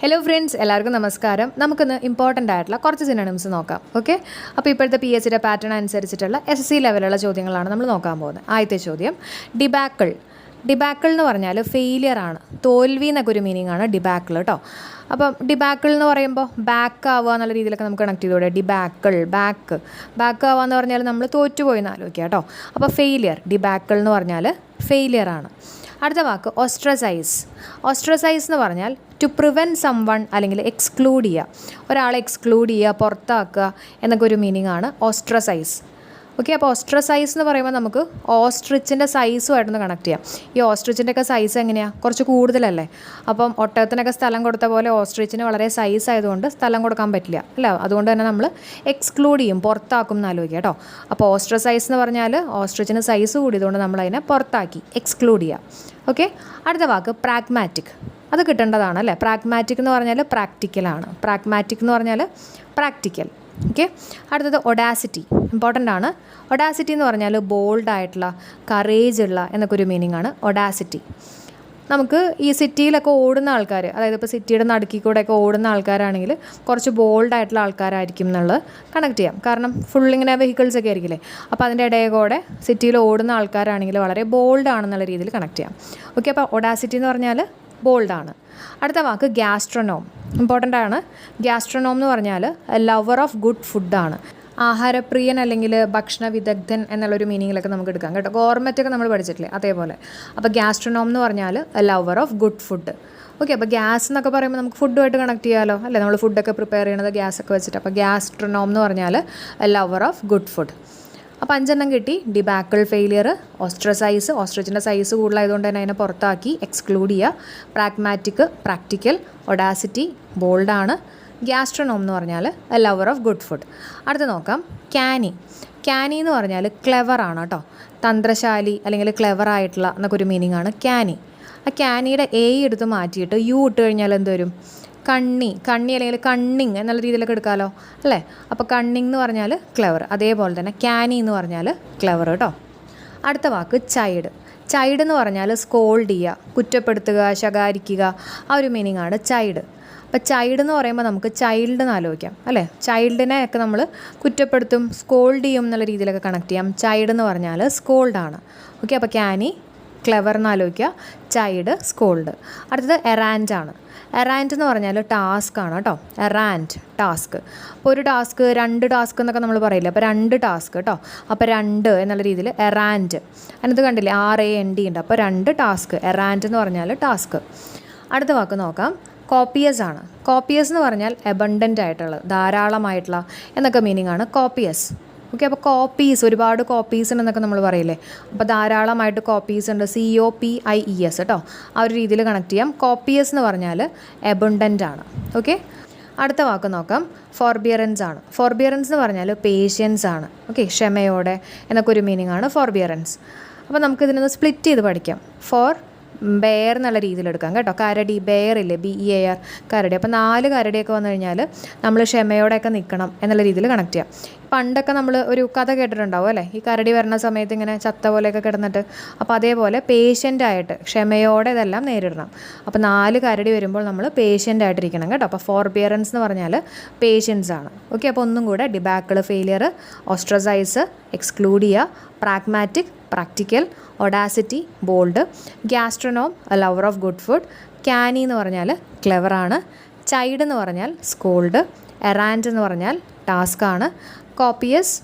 Hello friends, എല്ലാവർക്കും നമസ്കാരം. നമുക്കിന്ന് ഇമ്പോർട്ടൻ്റ് ആയിട്ടുള്ള കുറച്ച് സിനോണിംസ് നോക്കാം. ഓക്കെ, അപ്പോൾ ഇപ്പോഴത്തെ PSCയുടെ പാറ്റേൺ അനുസരിച്ചിട്ടുള്ള SSC ലെവലുള്ള ചോദ്യങ്ങളാണ് നമ്മൾ നോക്കാൻ പോകുന്നത്. ആദ്യത്തെ ചോദ്യം, ഡിബാക്കിൾ. ഡിബാക്കിൾ എന്ന് പറഞ്ഞാൽ ഫെയിലിയർ ആണ്, തോൽവി എന്നൊക്കെ ഒരു മീനിങ് ആണ് ഡിബാക്കിൾ കേട്ടോ. അപ്പം ഡിബാക്കിൾ എന്ന് പറയുമ്പോൾ ബാക്ക് ആവുക എന്നുള്ള രീതിയിലൊക്കെ നമുക്ക് കണക്ട് ചെയ്തോടെ. ഡിബാക്കിൾ, ബാക്ക് ആവുക എന്ന് പറഞ്ഞാൽ നമ്മൾ തോറ്റുപോയി എന്ന് ആലോചിക്കുക കേട്ടോ. അപ്പോൾ ഫെയിലിയർ, ഡിബാക്കിൾ എന്ന് പറഞ്ഞാൽ ഫെയിലിയർ ആണ്. അടുത്ത വാക്ക് ഓസ്ട്രസൈസ്. ഓസ്ട്രസൈസ് എന്ന് പറഞ്ഞാൽ ടു പ്രിവെൻറ്റ് സം വൺ അല്ലെങ്കിൽ എക്സ്ക്ലൂഡ് ചെയ്യുക, ഒരാളെ എക്സ്ക്ലൂഡ് ചെയ്യുക, പുറത്താക്കുക എന്നൊക്കെ ഒരു മീനിങ് ആണ് ഓസ്ട്രസൈസ്. ഓക്കെ, അപ്പോൾ ഓസ്ട്രസൈസ് എന്ന് പറയുമ്പോൾ നമുക്ക് ഓസ്ട്രിച്ചിൻ്റെ സൈസുമായിട്ടൊന്ന് കണക്ട് ചെയ്യാം. ഈ ഓസ്ട്രിച്ചിൻ്റെ ഒക്കെ സൈസ് എങ്ങനെയാണ്? കുറച്ച് കൂടുതലല്ലേ. അപ്പം ഒട്ടകത്തിനൊക്കെ സ്ഥലം കൊടുത്ത പോലെ ഓസ്ട്രിച്ചിന് വളരെ സൈസ് ആയതുകൊണ്ട് സ്ഥലം കൊടുക്കാൻ പറ്റില്ല അല്ല, അതുകൊണ്ട് തന്നെ നമ്മൾ എക്സ്ക്ലൂഡ് ചെയ്യും, പുറത്താക്കും എന്ന് ആലോചിക്കുക കേട്ടോ. അപ്പോൾ ഓസ്ട്രസൈസ് എന്ന് പറഞ്ഞാൽ ഓസ്ട്രിച്ചിന് സൈസ് കൂടിയതുകൊണ്ട് നമ്മളതിനെ പുറത്താക്കി, എക്സ്ക്ലൂഡ് ചെയ്യുക. ഓക്കെ, അടുത്ത വാക്ക് പ്രാഗ്മാറ്റിക്. അത് കിട്ടേണ്ടതാണ് അല്ലേ. പ്രാഗ്മാറ്റിക് എന്ന് പറഞ്ഞാൽ പ്രാക്ടിക്കലാണ്, പ്രാഗ്മാറ്റിക് എന്ന് പറഞ്ഞാൽ പ്രാക്ടിക്കൽ. ഓക്കെ, അടുത്തത് ഒഡാസിറ്റി. ഇമ്പോർട്ടൻ്റ് ആണ്. ഒഡാസിറ്റി എന്ന് പറഞ്ഞാൽ ബോൾഡായിട്ടുള്ള, കറേജ് ഉള്ള എന്നൊക്കെ ഒരു മീനിങ് ആണ് ഒഡാസിറ്റി. നമുക്ക് ഈ സിറ്റിയിലൊക്കെ ഓടുന്ന ആൾക്കാർ, അതായത് ഇപ്പോൾ സിറ്റിയുടെ നടുക്കിൽ കൂടെയൊക്കെ ഓടുന്ന ആൾക്കാരാണെങ്കിൽ കുറച്ച് ബോൾഡായിട്ടുള്ള ആൾക്കാരായിരിക്കും എന്നുള്ളത് കണക്ട് ചെയ്യാം. കാരണം ഫുള്ളിങ്ങനെ വെഹിക്കിൾസ് ഒക്കെ ആയിരിക്കില്ലേ, അപ്പോൾ അതിൻ്റെ ഇടയിൽ കൂടെ സിറ്റിയിൽ ഓടുന്ന ആൾക്കാരാണെങ്കിൽ വളരെ ബോൾഡ് ആണെന്നുള്ള രീതിയിൽ കണക്ട് ചെയ്യാം. ഓക്കെ, അപ്പോൾ ഒഡാസിറ്റി എന്ന് പറഞ്ഞാൽ ബോൾഡാണ്. അടുത്ത വാക്ക് ഗ്യാസ്ട്രോനോം. ഇമ്പോർട്ടൻ്റ് ആണ്. ഗ്യാസ്ട്രോനോം എന്ന് പറഞ്ഞാൽ ലവർ ഓഫ് ഗുഡ് ഫുഡാണ്, ആഹാരപ്രിയൻ അല്ലെങ്കിൽ ഭക്ഷണ വിദഗ്ധൻ എന്നുള്ളൊരു മീനിങ്ങിലൊക്കെ നമുക്ക് എടുക്കാം കേട്ടോ. ഗോർമെൻറ്റൊക്കെ നമ്മൾ പഠിച്ചിട്ടില്ലേ, അതേപോലെ. അപ്പോൾ ഗ്യാസ്ട്രോനോം എന്ന് പറഞ്ഞാൽ lover of good food. Okay, അപ്പോൾ ഗ്യാസ് എന്നൊക്കെ പറയുമ്പോൾ നമുക്ക് ഫുഡുമായിട്ട് കണക്ട് ചെയ്യാമല്ലോ അല്ലേ. നമ്മൾ ഫുഡൊക്കെ പ്രിപ്പയർ ചെയ്യണത് ഗ്യാസൊക്കെ വെച്ചിട്ട്. അപ്പോൾ ഗ്യാസ്ട്രോനോം എന്ന് പറഞ്ഞാൽ ലവർ ഓഫ് ഗുഡ് ഫുഡ്. അപ്പോൾ 5 കിട്ടി. ഡിബാക്കിൾ, ഫെയിലിയർ, ഓസ്ട്രസൈസ്, ഓസ്ട്രിച്ചിൻ്റെ സൈസ് കൂടുതലായതുകൊണ്ട് തന്നെ അതിനെ പുറത്താക്കി, എക്സ്ക്ലൂഡ് ചെയ്യുക. പ്രാഗ്മാറ്റിക്, പ്രാക്ടിക്കൽ, ഒഡാസിറ്റി, ബോൾഡാണ്. ഗ്യാസ്ട്രോനോം എന്ന് പറഞ്ഞാൽ ലവർ ഓഫ് ഗുഡ് ഫുഡ്. അടുത്ത് നോക്കാം, ക്യാനി. ക്യാനി എന്ന് പറഞ്ഞാൽ ക്ലെവറാണ് കേട്ടോ, തന്ത്രശാലി അല്ലെങ്കിൽ ക്ലെവർ ആയിട്ടുള്ള എന്നൊക്കെ ഒരു മീനിങ് ആണ് ക്യാനി. ആ ക്യാനിയുടെ എ എടുത്ത് മാറ്റിയിട്ട് യു ഇട്ട് കഴിഞ്ഞാൽ എന്ത് വരും? കണ്ണി അല്ലെങ്കിൽ കണ്ണിങ് എന്നുള്ള രീതിയിലൊക്കെ എടുക്കാമല്ലോ അല്ലേ. അപ്പോൾ കണ്ണിങ് എന്ന് പറഞ്ഞാൽ ക്ലെവർ, അതേപോലെ തന്നെ ക്യാനി എന്ന് പറഞ്ഞാൽ ക്ലെവർ കേട്ടോ. അടുത്ത വാക്ക് ചൈൽഡ്. ചൈൽഡ് എന്ന് പറഞ്ഞാൽ സ്കോൾഡ് ചെയ്യുക, കുറ്റപ്പെടുത്തുക, ശകാരിക്കുക, ആ ഒരു മീനിങ് ആണ് ചൈൽഡ്. അപ്പോൾ ചൈൽഡ് എന്ന് പറയുമ്പോൾ നമുക്ക് ചൈൽഡ് എന്ന് ആലോചിക്കാം അല്ലേ. ചൈൽഡിനെ ഒക്കെ നമ്മൾ കുറ്റപ്പെടുത്തും, സ്കോൾഡ് ചെയ്യും എന്നുള്ള രീതിയിലൊക്കെ കണക്ട് ചെയ്യാം. ചൈൽഡ് എന്ന് പറഞ്ഞാൽ സ്കോൾഡാണ്. ഓക്കെ, അപ്പോൾ ക്യാനി, ക്ലെവർ എന്ന് ആലോചിക്കുക, ചൈൽഡ്, സ്കോൾഡ്. അടുത്തത് എറാൻഡ് ആണ്. എറാൻഡ് എന്ന് പറഞ്ഞാൽ ടാസ്ക് ആണ് കേട്ടോ. എറാൻഡ്, ടാസ്ക്. അപ്പോൾ ഒരു ടാസ്ക്, 2 ടാസ്ക് എന്നൊക്കെ നമ്മൾ പറയില്ല. അപ്പോൾ 2 ടാസ്ക് കേട്ടോ. അപ്പോൾ 2 എന്നുള്ള രീതിയിൽ എറാൻഡ്. അതിനകത്ത് കണ്ടില്ലേ RAND ഉണ്ട്. അപ്പോൾ 2 ടാസ്ക്, എറാൻഡ് എന്ന് പറഞ്ഞാൽ ടാസ്ക്. അടുത്ത വാക്ക് നോക്കാം, കോപ്പിയസ് ആണ്. കോപ്പിയസ് എന്ന് പറഞ്ഞാൽ എബണ്ടൻ്റ് ആയിട്ടുള്ളത്, ധാരാളമായിട്ടുള്ള എന്നൊക്കെ മീനിങ് ആണ് കോപ്പിയസ്. ഓക്കെ, അപ്പോൾ കോപ്പീസ്, ഒരുപാട് കോപ്പീസ് ഉണ്ടെന്നൊക്കെ നമ്മൾ പറയില്ലേ. അപ്പോൾ ധാരാളമായിട്ട് കോപ്പീസ് ഉണ്ട്, COPIES കേട്ടോ. ആ ഒരു രീതിയിൽ കണക്ട് ചെയ്യാം. കോപ്പിയസ് എന്ന് പറഞ്ഞാൽ എബണ്ടൻ്റ് ആണ്. ഓക്കെ, അടുത്ത വാക്ക് നോക്കാം, ഫോർബിയറൻസ് ആണ്. ഫോർബിയറൻസ് എന്ന് പറഞ്ഞാൽ പേഷ്യൻസ് ആണ്. ഓക്കെ, ക്ഷമയോടെ എന്നൊക്കെ ഒരു മീനിങ് ആണ് ഫോർബിയറൻസ്. അപ്പോൾ നമുക്കിതിനൊന്ന് സ്പ്ലിറ്റ് ചെയ്ത് പഠിക്കാം. ബെയർ എന്നുള്ള രീതിയിലെടുക്കാം കേട്ടോ. കരടി, ബെയർ ഇല്ലേ, BEAR, കരടി. അപ്പോൾ 4 കരടിയൊക്കെ വന്നു കഴിഞ്ഞാൽ നമ്മൾ ക്ഷമയോടെയൊക്കെ നിൽക്കണം എന്നുള്ള രീതിയിൽ കണക്ട് ചെയ്യാം. പണ്ടൊക്കെ നമ്മൾ ഒരു കഥ കേട്ടിട്ടുണ്ടാവും അല്ലേ, ഈ കരടി വരുന്ന സമയത്ത് ഇങ്ങനെ ചത്ത പോലെയൊക്കെ കിടന്നിട്ട്. അപ്പോൾ അതേപോലെ പേഷ്യൻ്റായിട്ട്, ക്ഷമയോടെ ഇതെല്ലാം നേരിടണം. അപ്പോൾ 4 കരടി വരുമ്പോൾ നമ്മൾ പേഷ്യൻ്റായിട്ടിരിക്കണം കേട്ടോ. അപ്പോൾ ഫോർബിയറൻസ് എന്ന് പറഞ്ഞാൽ പേഷ്യൻസ് ആണ്. ഓക്കെ, അപ്പോൾ ഒന്നും കൂടെ, ഡിബാക്കിൾ, ഫെയിലിയർ, ഓസ്ട്രസൈസ്, എക്സ്ക്ലൂഡ് ചെയ്യുക, pragmatic, practical, audacity, bold, gastronome, lover of good food, canny എന്ന് പറഞ്ഞാൽ ക്ലെവറാണ്, ചൈൽഡ് എന്ന് പറഞ്ഞാൽ സ്കോൾഡ്, എറാൻഡ് എന്ന് പറഞ്ഞാൽ ടാസ്ക് ആണ്, കോപ്പിയസ്,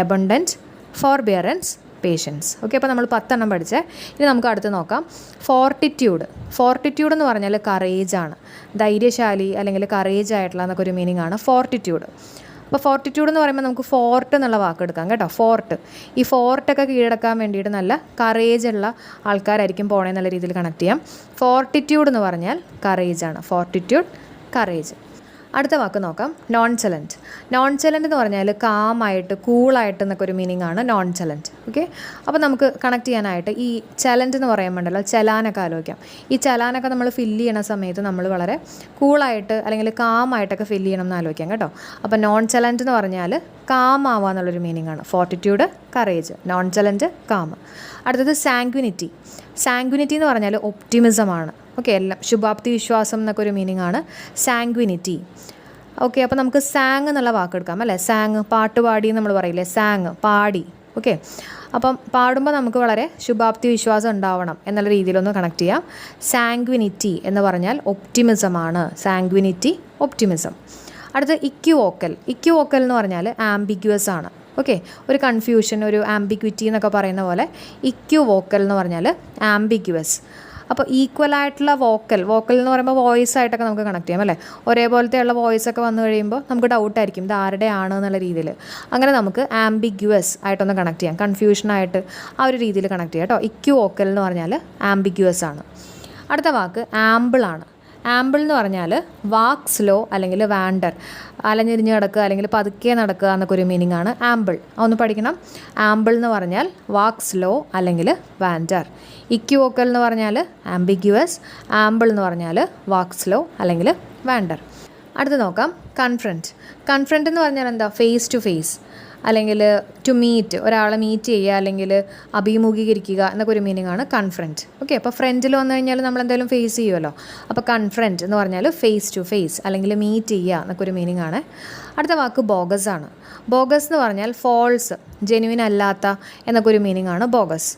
എബണ്ടൻറ്റ്, ഫോർബിയറൻസ്, പേഷ്യൻസ്. ഓക്കെ, അപ്പോൾ നമ്മൾ 10 പഠിച്ചേ. ഇനി നമുക്ക് അടുത്ത് നോക്കാം, ഫോർട്ടിറ്റ്യൂഡ്. ഫോർട്ടിറ്റ്യൂഡ് എന്ന് പറഞ്ഞാൽ കറേജ് ആണ്, ധൈര്യശാലി അല്ലെങ്കിൽ കറേജ് ആയിട്ടുള്ള എന്നൊക്കെ ഒരു മീനിങ് ആണ് ഫോർട്ടിറ്റ്യൂഡ്. അപ്പോൾ ഫോർട്ടിറ്റ്യൂഡ് എന്ന് പറയുമ്പോൾ നമുക്ക് ഫോർട്ട് എന്നുള്ള വാക്ക് എടുക്കാം കേട്ടോ. ഫോർട്ട്, ഈ ഫോർട്ടൊക്കെ കീഴടക്കാൻ വേണ്ടിയിട്ട് നല്ല കറേജ് ഉള്ള ആൾക്കാരായിരിക്കും പോകണമെന്നുള്ള രീതിയിൽ കണക്ട് ചെയ്യാം. ഫോർട്ടിറ്റ്യൂഡ് എന്ന് പറഞ്ഞാൽ കറേജ് ആണ്. Fortitude, courage. അടുത്ത വാക്ക് നോക്കാം, നോൺചലൻറ്റ്. നോൺചലൻറ്റ് എന്ന് പറഞ്ഞാൽ കാമായിട്ട്, കൂളായിട്ട് എന്നൊക്കെ ഒരു മീനിങ് ആണ് നോൺചലൻറ്റ്. ഓക്കെ, അപ്പോൾ നമുക്ക് കണക്ട് ചെയ്യാനായിട്ട് ഈ ചലൻറ്റ് എന്ന് പറയുമ്പോണ്ടല്ലോ, ചലാനൊക്കെ ആലോചിക്കാം. ഈ ചലാനൊക്കെ നമ്മൾ ഫില്ല് ചെയ്യണ സമയത്ത് നമ്മൾ വളരെ കൂളായിട്ട് അല്ലെങ്കിൽ കാമായിട്ടൊക്കെ ഫില്ല് ചെയ്യണം എന്ന് ആലോചിക്കാം കേട്ടോ. അപ്പോൾ നോൺ ചലൻറ്റ് എന്ന് പറഞ്ഞാൽ കാം ആവുക എന്നുള്ളൊരു മീനിങ് ആണ്. Fortitude, courage, nonchalant, calm. അടുത്തത് സാങ്ക്വിനിറ്റി. സാങ്ക്വിനിറ്റി എന്ന് പറഞ്ഞാൽ ഒപ്റ്റിമിസമാണ്, ഓക്കെ, എല്ലാം ശുഭാപ്തി വിശ്വാസം എന്നൊക്കെ ഒരു മീനിങ് ആണ് സാങ്ക്വിനിറ്റി. ഓക്കെ, അപ്പോൾ നമുക്ക് സാങ് എന്നുള്ള വാക്കെടുക്കാം അല്ലേ. സാങ് പാട്ടുപാടി നമ്മൾ പറയില്ലേ, സാങ് പാടി. ഓക്കെ, അപ്പം പാടുമ്പോൾ നമുക്ക് വളരെ ശുഭാപ്തി വിശ്വാസം ഉണ്ടാവണം എന്നുള്ള രീതിയിലൊന്ന് കണക്ട് ചെയ്യാം. സാങ്ക്വിനിറ്റി എന്ന് പറഞ്ഞാൽ ഒപ്റ്റിമിസമാണ്. സാങ്ക്വിനിറ്റി, ഒപ്റ്റിമിസം. അടുത്ത് ഇക്യുവോക്കൽ. ഇക്യുവോക്കൽ എന്ന് പറഞ്ഞാൽ ആംബിഗ്യുവസ് ആണ്. ഓക്കെ, ഒരു കൺഫ്യൂഷൻ, ഒരു ആംബിഗ്വിറ്റി എന്നൊക്കെ പറയുന്ന പോലെ ഇക്യുവോക്കൽ എന്ന് പറഞ്ഞാൽ ആംബിഗ്യുവസ്. അപ്പോൾ ഈക്വലായിട്ടുള്ള വോക്കൽ എന്ന് പറയുമ്പോൾ വോയിസ് ആയിട്ടൊക്കെ നമുക്ക് കണക്ട് ചെയ്യാം അല്ലേ. ഒരേപോലത്തെയുള്ള വോയിസ് ഒക്കെ വന്നു കഴിയുമ്പോൾ നമുക്ക് ഡൗട്ടായിരിക്കും ഇത് ആരുടെ ആണ് എന്നുള്ള രീതിയിൽ. അങ്ങനെ നമുക്ക് ആംബിഗ്യുവസ് ആയിട്ടൊന്ന് കണക്ട് ചെയ്യാം, കൺഫ്യൂഷനായിട്ട് ആ ഒരു രീതിയിൽ കണക്ട് ചെയ്യാം കേട്ടോ. ഇക്യുവോക്കൽ എന്ന് പറഞ്ഞാൽ ആംബിഗ്യുവസ് ആണ്. അടുത്ത വാക്ക് ആംബിൾ ആണ്. ആംബിൾ എന്ന് പറഞ്ഞാൽ വാക്ക് സ്ലോ അല്ലെങ്കിൽ വാൻഡർ, അലഞ്ഞിരിഞ്ഞ് നടക്കുക അല്ലെങ്കിൽ പതുക്കെ നടക്കുക എന്നൊക്കെ ഒരു മീനിങ് ആണ് ആംബിൾ. ഒന്ന് പഠിക്കണം. ആംബിൾ എന്ന് പറഞ്ഞാൽ വാക്ക് സ്ലോ അല്ലെങ്കിൽ വാൻഡർ. ഇക്യുവോക്കൽ എന്ന് പറഞ്ഞാൽ ആംബിഗ്യുവസ്, ആംബിൾ എന്ന് പറഞ്ഞാൽ വാക്ക് സ്ലോ അല്ലെങ്കിൽ വാൻഡർ. അടുത്ത് നോക്കാം കൺഫ്രണ്ട്. കൺഫ്രണ്ട് എന്ന് പറഞ്ഞാൽ എന്താ, ഫേസ് ടു ഫേസ് അല്ലെങ്കിൽ ടു മീറ്റ്, ഒരാളെ മീറ്റ് ചെയ്യുക അല്ലെങ്കിൽ അഭിമുഖീകരിക്കുക എന്നൊക്കെ ഒരു മീനിങ് ആണ് കൺഫ്രണ്ട്. ഓക്കെ, അപ്പോൾ ഫ്രണ്ടിൽ വന്നു കഴിഞ്ഞാൽ നമ്മൾ എന്തായാലും ഫേസ് ചെയ്യുമല്ലോ. അപ്പോൾ കൺഫ്രണ്ട് എന്ന് പറഞ്ഞാൽ ഫേസ് ടു ഫേസ് അല്ലെങ്കിൽ മീറ്റ് ചെയ്യുക എന്നൊക്കെ ഒരു മീനിങ് ആണ്. അടുത്ത വാക്ക് ബോഗസ് ആണ്. ബോഗസ് എന്ന് പറഞ്ഞാൽ ഫോൾസ്, ജെന്യുവിൻ അല്ലാത്ത എന്നൊക്കെ ഒരു മീനിങ് ആണ് ബോഗസ്.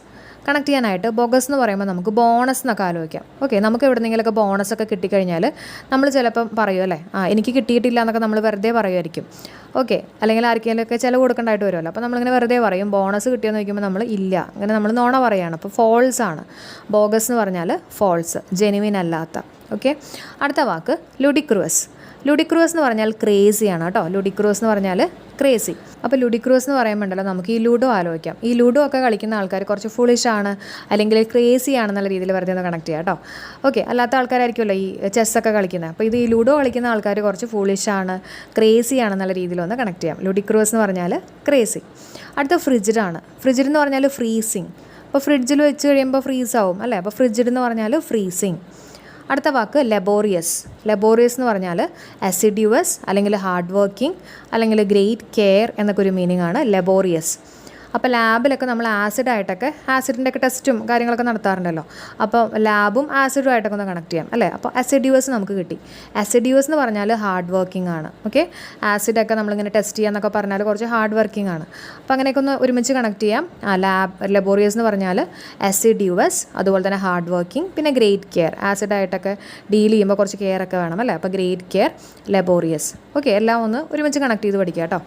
കണക്ട് ചെയ്യാനായിട്ട് ബോഗസ് എന്ന് പറയുമ്പോൾ നമുക്ക് ബോണസ് എന്നൊക്കെ ആലോചിക്കാം. ഓക്കെ, നമുക്ക് എവിടെന്നെങ്കിലൊക്കെ ബോണസൊക്കെ കിട്ടിക്കഴിഞ്ഞാൽ നമ്മൾ ചിലപ്പം പറയും അല്ലേ, എനിക്ക് കിട്ടിയിട്ടില്ല എന്നൊക്കെ നമ്മൾ വെറുതെ പറയുമായിരിക്കും. ഓക്കെ, അല്ലെങ്കിൽ ആർക്കെങ്കിലുമൊക്കെ ചിലവ് കൊടുക്കേണ്ടതായിട്ട് വരുമല്ലോ. അപ്പോൾ നമ്മളിങ്ങനെ വെറുതെ പറയും ബോണസ് കിട്ടിയെന്ന് ചോദിക്കുമ്പോൾ നമ്മൾ ഇല്ല, അങ്ങനെ നമ്മൾ നോണ പറയുകയാണ്. അപ്പോൾ ഫോൾസ് ആണ് ബോഗസ് എന്ന് പറഞ്ഞാൽ, ഫോൾസ്, ജെനുവിൻ അല്ലാത്ത. ഓക്കെ, അടുത്ത വാക്ക് ലുഡിക്രൂവസ്. ലുഡിക്രൂവസ് എന്ന് പറഞ്ഞാൽ ക്രേസി ആണ് കേട്ടോ. ലുഡിക്രൂവസ് എന്ന് പറഞ്ഞാൽ ക്രേസി. അപ്പോൾ ലുഡിക്രൂവസ് എന്ന് പറയുമ്പോണ്ടല്ലോ നമുക്ക് ഈ ലുഡോ ആലോചിക്കാം. ഈ ലുഡോ ഒക്കെ കളിക്കുന്ന ആൾക്കാർ കുറച്ച് ഫുളിഷ് ആണ് അല്ലെങ്കിൽ ക്രേസി ആണെന്നുള്ള രീതിയിൽ വെറുതെ ഒന്ന് കണക്ട് ചെയ്യാം കേട്ടോ. ഓക്കെ, അല്ലാത്ത ആൾക്കാരായിരിക്കുമല്ലോ ഈ ചെസ്സൊക്കെ കളിക്കുന്നത്. അപ്പോൾ ഇത് ഈ ലുഡോ കളിക്കുന്ന ആൾക്കാർ കുറച്ച് ഫുളിഷ് ആണ്, ക്രേസി ആണെന്നുള്ള രീതിയിലൊന്ന് കണക്ട് ചെയ്യാം. ലുഡിക്രൂവസ് എന്ന് പറഞ്ഞാൽ ക്രേസി. അടുത്ത ഫ്രിഡ്ജിഡാണ്. ഫ്രിഡ്ജിഡ് എന്ന് പറഞ്ഞാൽ ഫ്രീസിങ്. അപ്പോൾ ഫ്രിഡ്ജിൽ വെച്ച് കഴിയുമ്പോൾ ഫ്രീസ് ആവും അല്ലേ. അപ്പോൾ ഫ്രിഡ്ജിഡ് എന്ന് പറഞ്ഞാൽ ഫ്രീസിങ്. അടുത്ത വാക്ക് ലബോറിയസ്. ലബോറിയസ് എന്ന് പറഞ്ഞാൽ അസിഡ്യൂവസ് അല്ലെങ്കിൽ ഹാർഡ് വർക്കിംഗ് അല്ലെങ്കിൽ ഗ്രേറ്റ് കെയർ എന്നൊക്കെ ഒരു മീനിങ് ആണ് ലബോറിയസ്. അപ്പോൾ ലാബിലൊക്കെ നമ്മൾ ആസിഡിൻ്റെ ഒക്കെ ടെസ്റ്റും കാര്യങ്ങളൊക്കെ നടത്താറുണ്ടല്ലോ. അപ്പോൾ ലാബും ആസിഡുമായിട്ടൊക്കെ ഒന്ന് കണക്ട് ചെയ്യാം അല്ലേ. അപ്പോൾ അസിഡ്യൂവസ് നമുക്ക് കിട്ടി. അസിഡ്യൂവസ് എന്ന് പറഞ്ഞാൽ ഹാർഡ് വർക്കിംഗ് ആണ്. ഓക്കെ, ആസിഡൊക്കെ നമ്മളിങ്ങനെ ടെസ്റ്റ് ചെയ്യാന്നൊക്കെ പറഞ്ഞാൽ കുറച്ച് ഹാർഡ് വർക്കിംഗ് ആണ്. അപ്പോൾ അങ്ങനെയൊക്കെ ഒന്ന് ഒരുമിച്ച് കണക്ട് ചെയ്യാം. ലബോറിയസ് എന്ന് പറഞ്ഞാൽ അസിഡ്യൂവസ്, അതുപോലെ തന്നെ ഹാർഡ് വർക്കിംഗ്, പിന്നെ ഗ്രേറ്റ് കെയർ. ആസിഡായിട്ടൊക്കെ ഡീൽ ചെയ്യുമ്പോൾ കുറച്ച് കെയർ ഒക്കെ വേണം അല്ലേ. അപ്പോൾ ഗ്രേറ്റ് കെയർ, ലബോറിയസ്. ഓക്കെ, എല്ലാം ഒന്ന് ഒരുമിച്ച് കണക്ട് ചെയ്ത് പഠിക്കുക കേട്ടോ.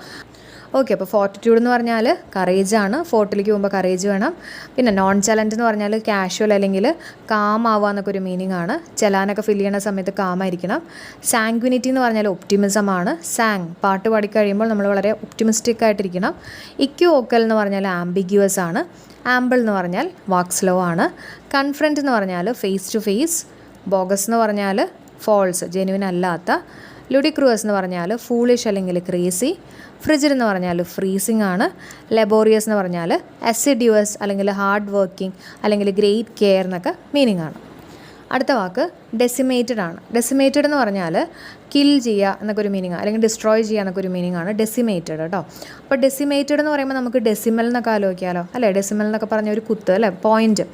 ഓക്കെ, അപ്പോൾ ഫോർട്ടിറ്റ്യൂഡ് എന്ന് പറഞ്ഞാൽ കറേജാണ്. ഫോർട്ടിലേക്ക് പോകുമ്പോൾ കറേജ് വേണം. പിന്നെ നോൺ ചലൻറ്റ് എന്ന് പറഞ്ഞാൽ കാഷ്വൽ അല്ലെങ്കിൽ കാം ആവുക എന്നൊക്കെ ഒരു മീനിങ് ആണ്. ചലാനൊക്കെ ഫില്ല് ചെയ്യുന്ന സമയത്ത് കാമായിരിക്കണം. സാങ്ക്വിനിറ്റി എന്ന് പറഞ്ഞാൽ ഒപ്റ്റിമിസം ആണ്. സാങ് പാട്ട് പാടിക്കഴിയുമ്പോൾ നമ്മൾ വളരെ ഒപ്റ്റിമിസ്റ്റിക് ആയിട്ടിരിക്കണം. ഇക്യുവോക്കൽ എന്ന് പറഞ്ഞാൽ ആംബിഗ്യുവസ് ആണ്. ആംബിൾ എന്ന് പറഞ്ഞാൽ വാക്ക് സ്ലോ ആണ്. കൺഫ്രണ്ട് എന്ന് പറഞ്ഞാൽ ഫേസ് ടു ഫേസ്. ബോഗസ് എന്ന് പറഞ്ഞാൽ ഫോൾസ്, ജെനുവിൻ അല്ലാത്ത. ലുഡിക്രൂവസ് എന്ന് പറഞ്ഞാൽ ഫൂളിഷ് അല്ലെങ്കിൽ ക്രേസി. ഫ്രിഡ്ജിഡ് എന്ന് പറഞ്ഞാൽ ഫ്രീസിങ് ആണ്. ലബോറിയസ് എന്ന് പറഞ്ഞാൽ അസിഡ്യൂവസ് അല്ലെങ്കിൽ ഹാർഡ് വർക്കിംഗ് അല്ലെങ്കിൽ ഗ്രേറ്റ് കെയർ എന്നൊക്കെ മീനിങ് ആണ്. അടുത്ത വാക്ക് ഡെസിമേറ്റഡ് ആണ്. ഡെസിമേറ്റഡ് എന്ന് പറഞ്ഞാൽ കിൽ ചെയ്യുക എന്നൊക്കെ ഒരു മീനിങ് അല്ലെങ്കിൽ ഡിസ്ട്രോയ് ചെയ്യുക എന്നൊക്കെ ഒരു മീനിങ് ആണ് ഡെസിമേറ്റഡ് കേട്ടോ. അപ്പോൾ ഡെസിമേറ്റഡ് എന്ന് പറയുമ്പോൾ നമുക്ക് ഡെസിമൽ എന്നൊക്കെ ആലോചിക്കാമല്ലോ അല്ലേ. ഡെസിമൽ എന്നൊക്കെ പറഞ്ഞ ഒരു കുത്ത് അല്ലേ, പോയിന്റ്.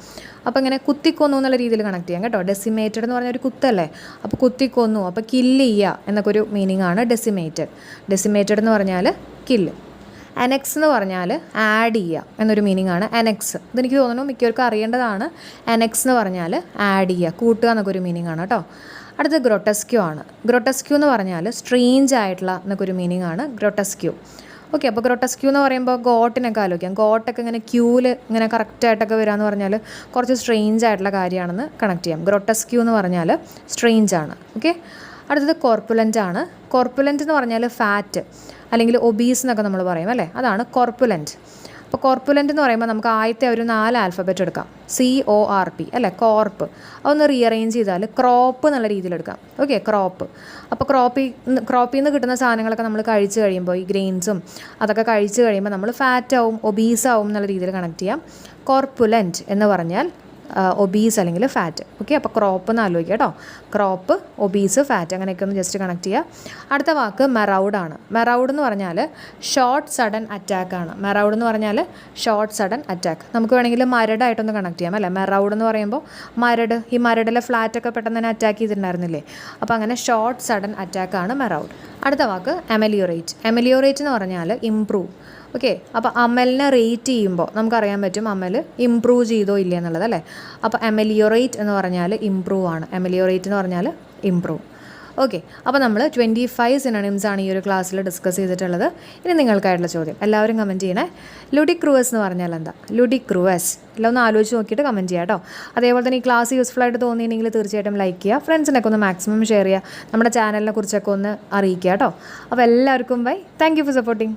അപ്പോൾ ഇങ്ങനെ കുത്തിക്കൊന്നു എന്നുള്ള രീതിയിൽ കണക്ട് ചെയ്യാം കേട്ടോ. ഡെസിമേറ്റഡ് എന്ന് പറഞ്ഞ ഒരു കുത്തല്ലേ, അപ്പോൾ കുത്തിക്കൊന്നു, അപ്പോൾ കില്ല് ചെയ്യുക എന്നൊക്കെ ഒരു മീനിങ് ആണ് ഡെസിമേറ്റഡ്. ഡെസിമേറ്റഡ് എന്ന് പറഞ്ഞാൽ കില്ല്. അനെക്സ് എന്ന് പറഞ്ഞാൽ ആഡ് ചെയ്യുക എന്നൊരു മീനിങ് ആണ് അനെക്സ്. ഇതെനിക്ക് തോന്നുന്നു മിക്കവർക്കും അറിയേണ്ടതാണ്. അനെക്സ് എന്ന് പറഞ്ഞാൽ ആഡ് ചെയ്യുക, കൂട്ടുക എന്നൊക്കെ ഒരു മീനിങ് ആണ് കേട്ടോ. അടുത്ത് ഗ്രൊട്ടസ്ക്യൂ ആണ്. ഗ്രൊട്ടസ്ക്യൂ എന്ന് പറഞ്ഞാൽ സ്ട്രേഞ്ച് ആയിട്ടുള്ള എന്നൊക്കെ ഒരു മീനിങ് ആണ് ഗ്രൊട്ടസ്ക്യൂ. ഓക്കെ, അപ്പോൾ ഗ്രൊട്ടസ്ക്യൂ എന്ന് പറയുമ്പോൾ ഗോട്ടിനൊക്കെ ആലോചിക്കാം. ഗോട്ടൊക്കെ ഇങ്ങനെ ക്യൂവിൽ ഇങ്ങനെ കറക്റ്റായിട്ടൊക്കെ വരിക എന്ന് പറഞ്ഞാൽ കുറച്ച് സ്ട്രേഞ്ച് ആയിട്ടുള്ള കാര്യമാണെന്ന് കണക്ട് ചെയ്യാം. ഗ്രൊട്ടസ്ക്യൂ എന്ന് പറഞ്ഞാൽ സ്ട്രേഞ്ച് ആണ്. ഓക്കെ, അടുത്തത് കോർപ്പുലൻ്റ് ആണ്. കോർപ്പുലൻ്റ് എന്ന് പറഞ്ഞാൽ ഫാറ്റ് അല്ലെങ്കിൽ ഒബീസ് എന്നൊക്കെ നമ്മൾ പറയും അല്ലേ, അതാണ് കോർപ്പുലൻ്റ്. അപ്പോൾ കോർപ്പുലൻ്റ് എന്ന് പറയുമ്പോൾ നമുക്ക് ആദ്യത്തെ ഒരു 4 ആൽഫബറ്റ് എടുക്കാം. CORP അല്ലേ, കോർപ്പ്. അതൊന്ന് റീഅറേഞ്ച് ചെയ്താൽ ക്രോപ്പ് എന്നുള്ള രീതിയിലെടുക്കാം. Okay, crop. അപ്പോൾ ക്രോപ്പിൽ നിന്ന് കിട്ടുന്ന സാധനങ്ങളൊക്കെ നമ്മൾ കഴിച്ച് കഴിയുമ്പോൾ ഈ ഗ്രെയിൻസും അതൊക്കെ കഴിച്ച് കഴിയുമ്പോൾ നമ്മൾ ഫാറ്റ് ആവും, ഒബീസ് ആവും എന്നുള്ള രീതിയിൽ കണക്ട് ചെയ്യാം. കോർപ്പുലൻ്റ് എന്ന് പറഞ്ഞാൽ ഒബീസ് അല്ലെങ്കിൽ ഫാറ്റ്. ഓക്കെ, അപ്പോൾ ക്രോപ്പ് എന്ന് ആലോചിക്കുക കേട്ടോ. ക്രോപ്പ്, ഒബീസ്, ഫാറ്റ് അങ്ങനെയൊക്കെ ഒന്ന് ജസ്റ്റ് കണക്ട് ചെയ്യുക. അടുത്ത വാക്ക് മെറൗഡ് ആണ്. മെറൗഡ് എന്ന് പറഞ്ഞാൽ ഷോർട്ട് സഡൻ അറ്റാക്ക് ആണ്. മെറൗഡ് എന്ന് പറഞ്ഞാൽ ഷോർട്ട് സഡൻ അറ്റാക്ക്. നമുക്ക് വേണമെങ്കിൽ മരടായിട്ടൊന്ന് കണക്ട് ചെയ്യാം അല്ലേ. മെറൗഡ് എന്ന് പറയുമ്പോൾ മരട്, ഈ മരടിലെ ഫ്ലാറ്റൊക്കെ പെട്ടെന്ന് തന്നെ അറ്റാക്ക് ചെയ്തിട്ടുണ്ടായിരുന്നില്ലേ. അപ്പോൾ അങ്ങനെ ഷോർട്ട് സഡൻ അറ്റാക്കാണ് മെറൗഡ്. അടുത്ത വാക്ക് എമലിയോറേറ്റ്. എമലിയോറേറ്റ് എന്ന് പറഞ്ഞാൽ ഇംപ്രൂവ്. ഓക്കെ, അപ്പോൾ അമലിനെ റേറ്റ് ചെയ്യുമ്പോൾ നമുക്കറിയാൻ പറ്റും അമൽ ഇംപ്രൂവ് ചെയ്തോ ഇല്ല എന്നുള്ളത് അല്ലേ. അപ്പോൾ എമലിയോറേറ്റ് എന്ന് പറഞ്ഞാൽ ഇംപ്രൂവ് ആണ്. എമലിയോറേറ്റ് എന്ന് പറഞ്ഞാൽ ഇംപ്രൂവ്. ഓക്കെ, അപ്പോൾ നമ്മൾ 25 സിനോണിംസ് ആണ് ഈ ഒരു ക്ലാസ്സിൽ ഡിസ്കസ് ചെയ്തിട്ടുള്ളത്. ഇനി നിങ്ങൾക്കായിട്ടുള്ള ചോദ്യം എല്ലാവരും കമൻറ്റ് ചെയ്യണേ. ലുഡിക്രൂവസ് എന്ന് പറഞ്ഞാൽ എന്താ? ലുഡിക്രൂവസ് എല്ലാം ഒന്ന് ആലോചിച്ച് നോക്കിയിട്ട് കമൻറ്റ് ചെയ്യാം കേട്ടോ. അതേപോലെ തന്നെ ഈ ക്ലാസ് യൂസ്ഫുൾ ആയിട്ട് തോന്നിയിട്ടുണ്ടെങ്കിൽ തീർച്ചയായിട്ടും ലൈക്ക് ചെയ്യുക, ഫ്രണ്ട്സിനൊക്കെ ഒന്ന് മാക്സിമം ഷെയർ ചെയ്യുക, നമ്മുടെ ചാനലിനെ കുറിച്ചൊക്കെ ഒന്ന് അറിയിക്കുക കേട്ടോ. അപ്പോൾ എല്ലാവർക്കും bye. Thank you for supporting.